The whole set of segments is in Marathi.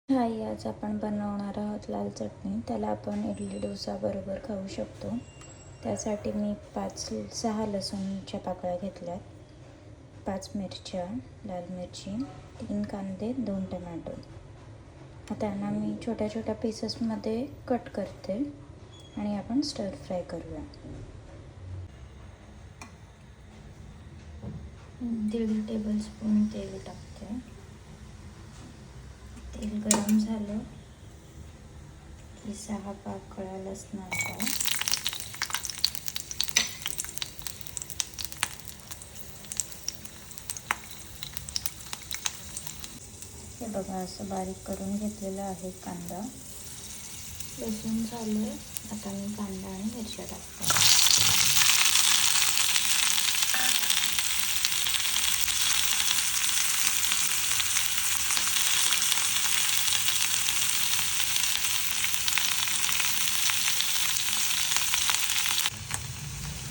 हाय, आज आपण बनवणार आहोत लाल चटणी. त्याला आपण इडली डोसा बरोबर खाऊ शकतो. त्यासाठी मी 5-6 लसूणच्या पाकळ्या घेतल्यात, 5 मिरच्या, लाल मिरची, 3 कांदे, 2 टमॅटो. त्यांना मी छोट्या छोट्या पीसेसमध्ये कट करते आणि आपण स्टर फ्राय करूया. 1.5 टेबलस्पून तेल टाकते. तेल गरम झालं की 6 पाकळ्या लसणाच्या, हे बघा असं बारीक करून घेतलेलं आहे कांदा. लसूण झालं, आता मी कांदा आणि मिरच्या टाकते.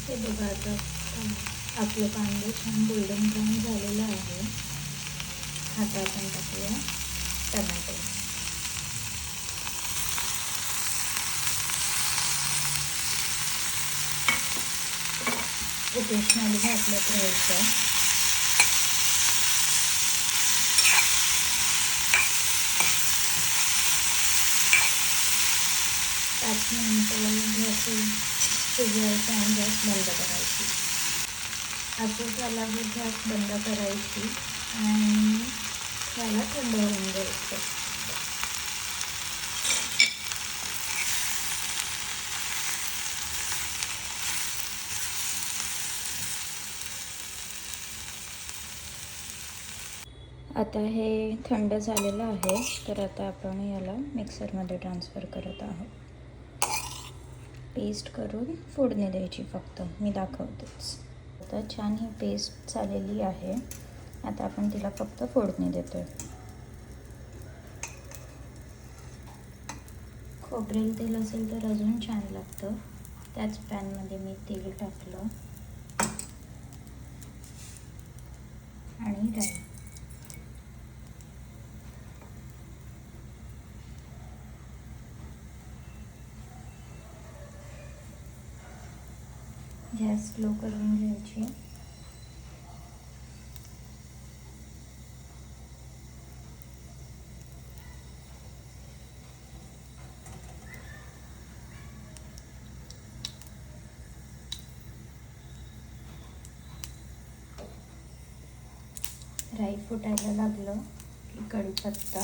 हे बघा आता आपलं कांदा छान गोल्डन ब्राऊन झालेला आहे. आता आपण टाकूया टमॅटो. ओकेशनली घातलं राहायचं. पाच मिनिटं गॅस शिजवायचं आणि गॅस बंद करायची. असं झाला की गॅस बंद करायची आणि त्याला थंड होऊन द्यायचं. आता हे थंड झालेलं आहे, तर आता आपण याला मिक्सरमध्ये ट्रान्सफर करत आहोत. पेस्ट करून फोडणी द्यायची फक्त, मी दाखवतेच. आता छान ही पेस्ट झालेली आहे. आता आपण तिला फक्त फोडणी देतोय. खोबरेल तेल असेल तर अजून छान लागतं. त्याच पॅनमध्ये मी तेल टाकलं आणि राई. गॅस स्लो करून घ्यायची. राई फुटायला लागलं की कढीपत्ता,